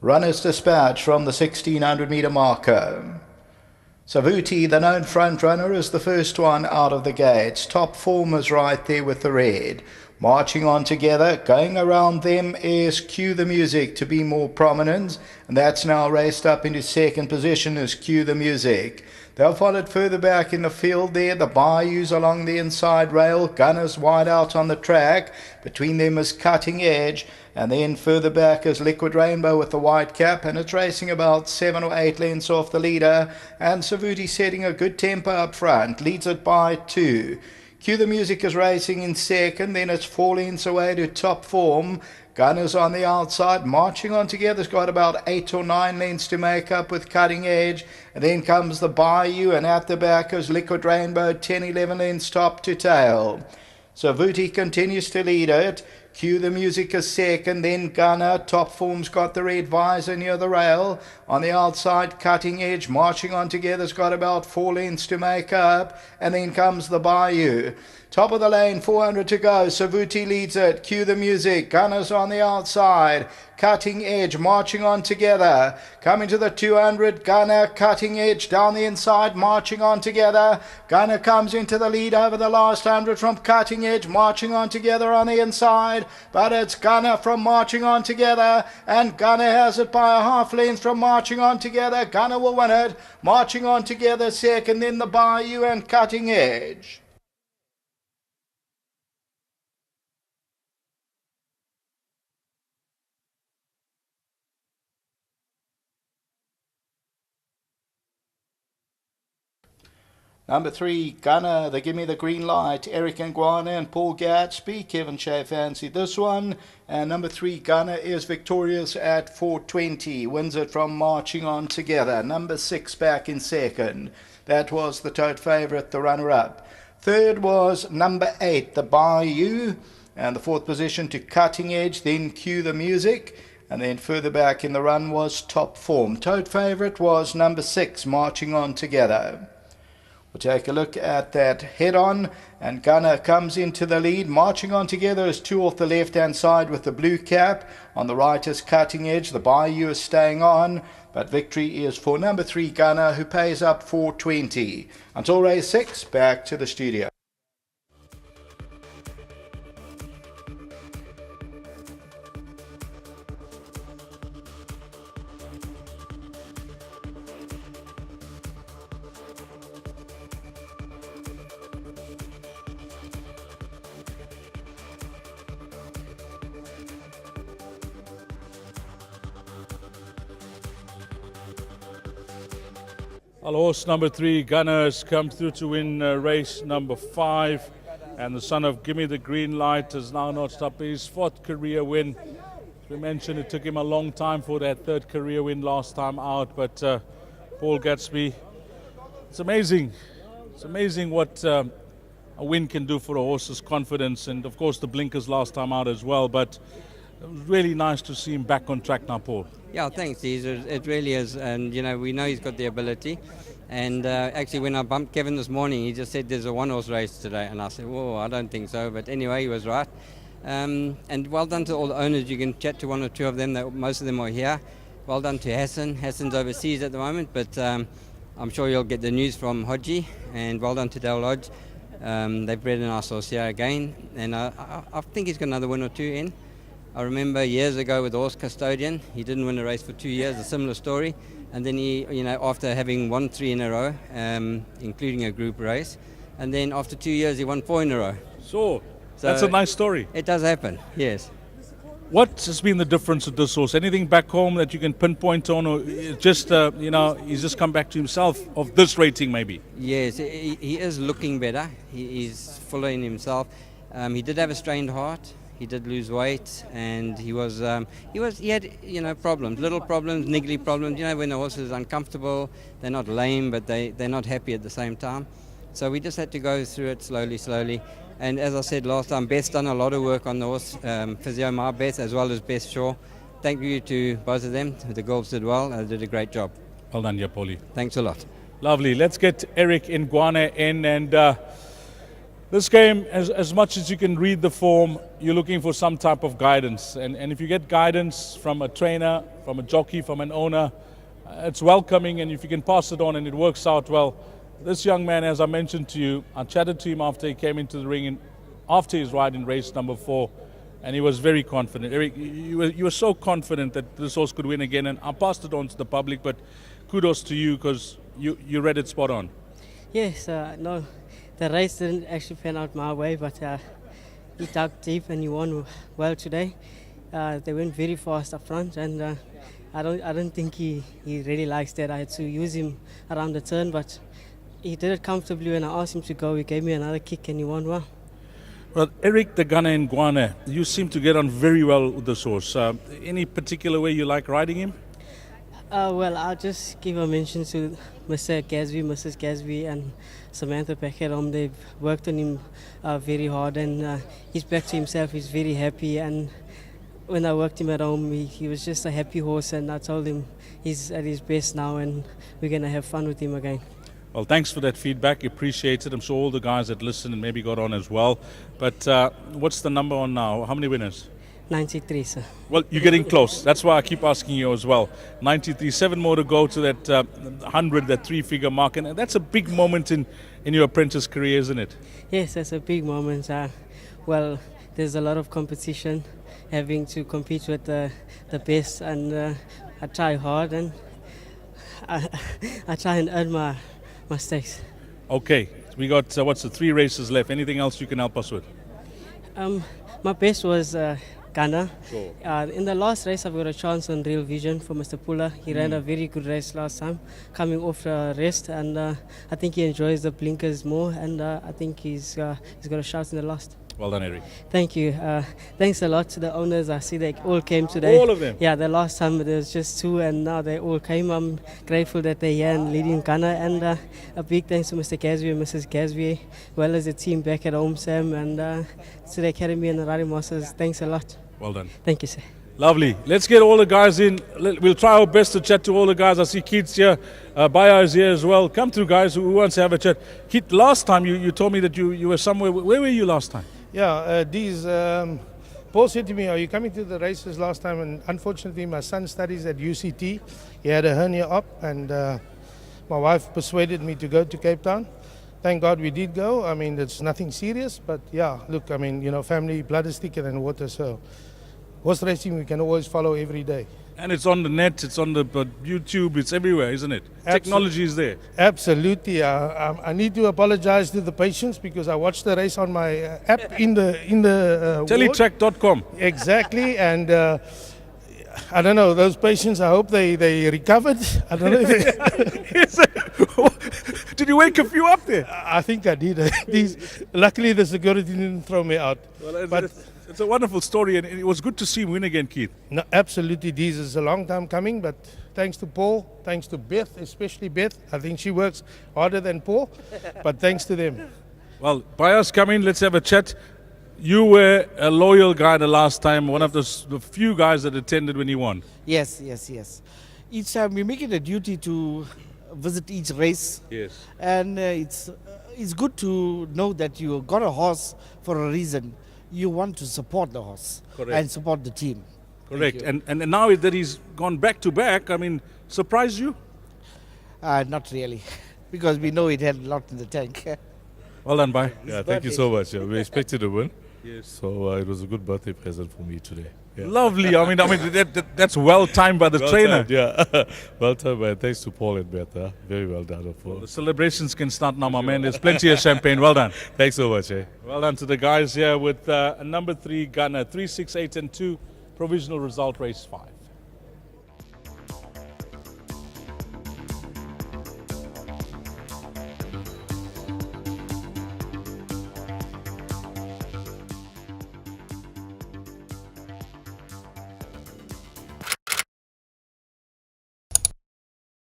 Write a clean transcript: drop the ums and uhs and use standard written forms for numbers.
Runners dispatch from the 1600 metre marker. Savuti, the known front runner, is the first one out of the gates. Top form is right there with the red. Marching on together, going around them is Cue the Music to be more prominent, and that's now raced up into second position as Cue the Music. They're followed further back in the field there, the Bayous along the inside rail, Gunners wide out on the track. Between them is Cutting Edge, and then further back is Liquid Rainbow with the white cap, and it's racing about 7 or 8 lengths off the leader, and Savuti setting a good tempo up front, leads it by 2. Cue the Music is racing in second, then it's 4 lengths away to Top Form. Gunners on the outside, marching on together, has got about 8 or 9 lengths to make up with Cutting Edge. And then comes the Bayou, and at the back is Liquid Rainbow, 10, 11 lengths top to tail. Savuti continues to lead it. Cue the Music is second, then Gunner. Top Form's got the red visor near the rail. On the outside, Cutting Edge, marching on together, has got about 4 lengths to make up. And then comes the Bayou. Top of the lane, 400 to go. Savuti leads it. Cue the Music. Gunners on the outside. Cutting Edge marching on together. Coming to the 200. Gunner, Cutting Edge down the inside, marching on together. Gunner comes into the lead over the last 100 from Cutting Edge, marching on together on the inside. But it's Gunner from marching on together. And Gunner has it by a half length from marching on together. Gunner will win it. Marching on together second, then the Bayou and Cutting Edge. Number 3, Gunner, they give me the green light. Eric Nguana and Paul Gadsby. Kevin Shea fancied this one. And number 3, Gunner, is victorious at 4:20. Wins it from marching on together. Number 6 back in second. That was the tote favourite, the runner-up. Third was number 8, the Bayou. And the fourth position to Cutting Edge, then Cue the Music. And then further back in the run was Top Form. Tote favourite was number 6, marching on together. We'll take a look at that head-on, and Gunner comes into the lead. Marching on together is 2 off the left-hand side with the blue cap. On the right is Cutting Edge. The Bayou is staying on, but victory is for number 3, Gunner, who pays up 4:20. Until race 6, back to the studio. Well, horse number 3, Gunners, come through to win race number 5. And the son of Gimme the Green Light has now notched up his 4th career win. As we mentioned, it took him a long time for that 3rd career win last time out. But Paul Gadsby, it's amazing. It's amazing what a win can do for a horse's confidence. And, of course, the blinkers last time out as well. But it was really nice to see him back on track now, Paul. Yeah, thanks, Deez. It really is. And, we know he's got the ability. And actually, when I bumped Kevin this morning, he just said there's a one-horse race today. And I said, whoa, I don't think so. But anyway, he was right. And well done to all the owners. You can chat to 1 or 2 of them. Most of them are here. Well done to Hassan. Hassan's overseas at the moment. But I'm sure you'll get the news from Hodgie. And well done to Dale Lodge. They've bred an nice horse here again. And I think he's got another 1 or 2 in. I remember years ago with the horse Custodian, he didn't win a race for 2 years, a similar story. And then he, after having won 3 in a row, including a group race, and then after 2 years he won 4 in a row. So that's a nice story. It does happen, yes. What has been the difference with this horse? Anything back home that you can pinpoint on, or just, he's just come back to himself of this rating maybe? Yes, he is looking better. He's fuller in himself. He did have a strained heart. He did lose weight, and he had problems, little problems, niggly problems. When the horse is uncomfortable, they're not lame, but they're not happy at the same time. So we just had to go through it slowly. And as I said last time, Beth's done a lot of work on the horse, physio my Beth as well as Beth Shaw. Thank you to both of them. The girls did well. They did a great job. Well done, Paulie. Thanks a lot. Lovely. Let's get Eric Nguana in, and This game, as much as you can read the form, you're looking for some type of guidance. And if you get guidance from a trainer, from a jockey, from an owner, it's welcoming, and if you can pass it on and it works out well. This young man, as I mentioned to you, I chatted to him after he came into the ring, after his ride in race number 4, and he was very confident. Eric, you were so confident that this horse could win again, and I passed it on to the public, but kudos to you because you read it spot on. Yes, no, the race didn't actually pan out my way, but he dug deep and he won well today. They went very fast up front, and I don't think he really likes that. I had to use him around the turn, but he did it comfortably. When I asked him to go, he gave me another kick and he won well. Well, Eric the Gunner in Guane, you seem to get on very well with this horse. Any particular way you like riding him? Well, I'll just give a mention to Mr. Gasby, Mrs. Gasby, and Samantha back at home. They've worked on him very hard, and he's back to himself. He's very happy, and when I worked him at home, he was just a happy horse, and I told him he's at his best now, and we're going to have fun with him again. Well, thanks for that feedback. Appreciate it. I'm sure all the guys that listened and maybe got on as well. But what's the number on now? How many winners? 93, sir. Well, you're getting close. That's why I keep asking you as well. 93, 7 more to go to that 100, that 3-figure mark. And that's a big moment in your apprentice career, isn't it? Yes, that's a big moment. Well, there's a lot of competition, having to compete with the best, and I try hard, and I try and earn my stakes. Okay, we got, 3 races left. Anything else you can help us with? My best was Ghana. Sure. In the last race, I've got a chance on Real Vision for Mr. Pula. He ran a very good race last time, coming off rest, and I think he enjoys the blinkers more, and I think he's got a shot in the last. Well done, Eric. Thank you. Thanks a lot to the owners. I see they all came today. All of them? Yeah, the last time there was just 2, and now they all came. I'm grateful that they're here and leading Ghana, and a big thanks to Mr. Gasby and Mrs. Gasby, well as the team back at home, Sam, and to the Academy and the Riding Masters. Thanks a lot. Well done. Thank you, sir. Lovely. Let's get all the guys in. We'll try our best to chat to all the guys. I see Keith's here. Baya is here as well. Come through, guys. Who wants to have a chat? Keith, last time you told me that you were somewhere. Where were you last time? Yeah, Paul said to me, are you coming to the races last time? And unfortunately, my son studies at UCT. He had a hernia up, and my wife persuaded me to go to Cape Town. Thank God we did go. I mean, it's nothing serious, but yeah, look, I mean, family, blood is thicker than water, so horse racing we can always follow every day. And it's on the net, it's on the YouTube, it's everywhere, isn't it? Technology is there. Absolutely. I need to apologize to the patients because I watched the race on my app in the Teletrack.com. Exactly, and I don't know, those patients, I hope they recovered. I don't know if they... Did you wake a few up there? I think I did. Luckily, the security didn't throw me out. Well, it's a wonderful story, and it was good to see him win again, Keith. No, absolutely, this is a long time coming, but thanks to Paul, thanks to Beth, especially Beth. I think she works harder than Paul, but thanks to them. Well, Baya's come in, let's have a chat. You were a loyal guy the last time, one of the few guys that attended when he won. Yes. Each time we make it a duty to visit each race. Yes. And it's good to know that you got a horse for a reason. You want to support the horse. Correct. And support the team. Correct. And now that he's gone back to back, I mean, surprised you? Not really, because we know it had a lot in the tank. Well done, Bay. Yeah, thank you so much. We expected a win. Yes. So it was a good birthday present for me today. Yeah. Lovely. I mean that's well timed by the trainer. Timed, yeah. Well timed, man. Thanks to Paul and Beth. Very well done. The celebrations can start now, my man. There's plenty of champagne. Well done. Thanks so much. Well done to the guys here with number 3 Ghana, 3, 6, 8 and 2, provisional result race 5.